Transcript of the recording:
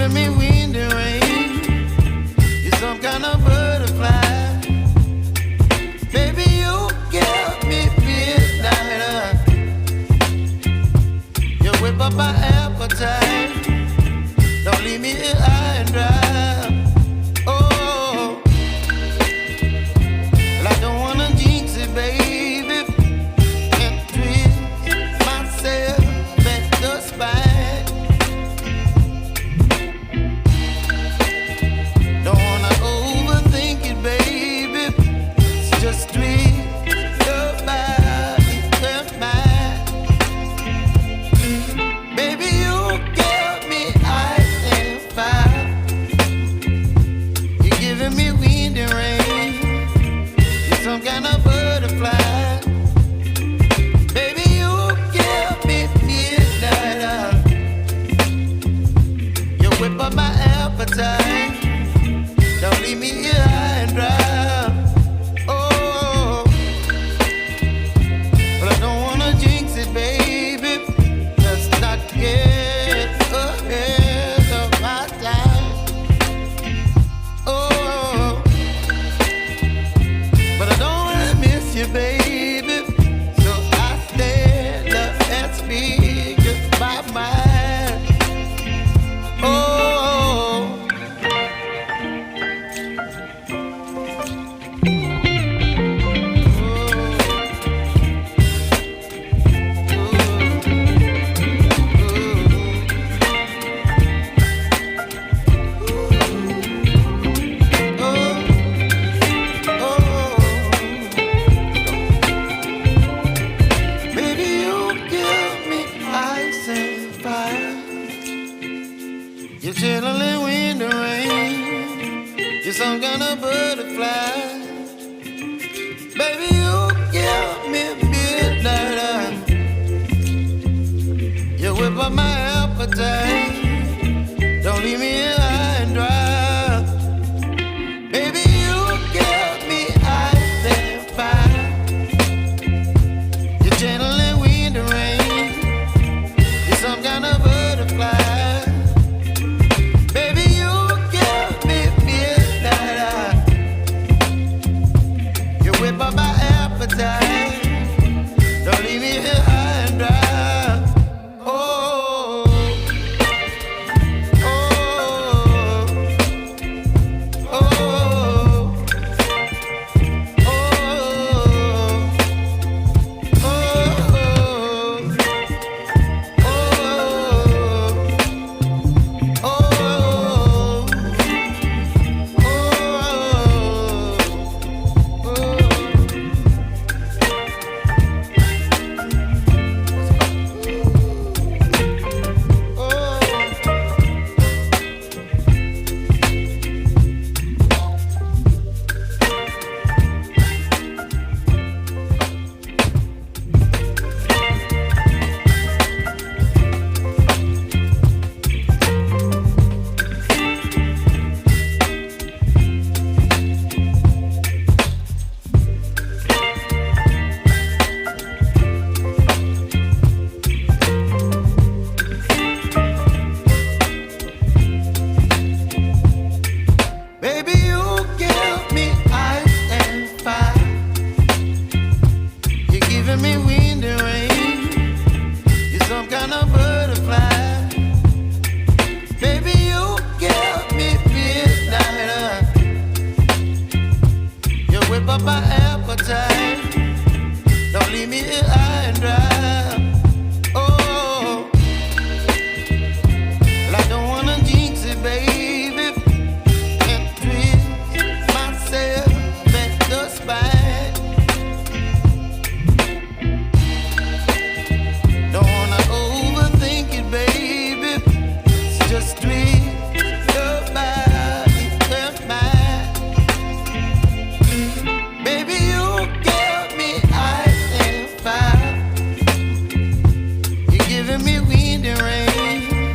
giving me wind and rain. You're some kind of butterfly. Baby, you give me midnight. You whip up my appetite. Don't leave me here high and dry. Oh, well, I don't wanna jinx it, baby, and twist myself at the spine. Don't wanna overthink it, baby. It's just twist your body and mine. Baby, you give me ice and fire. You're giving me wind and rain. You're some kind of butterfly. Baby, you give me midnight. You whip up my appetite. Don't leave me here high and dry. Oh, but I don't wanna jinx it, baby. Let's not get ahead of my time. Oh, but I don't wanna miss you, baby. So I stand up and speak my mind. Oh. Baby, you give me ice and fire. You're chilling wind and rain. You're some kind of butterfly. Baby, you give me midnight. You whip up my appetite. Don't leave me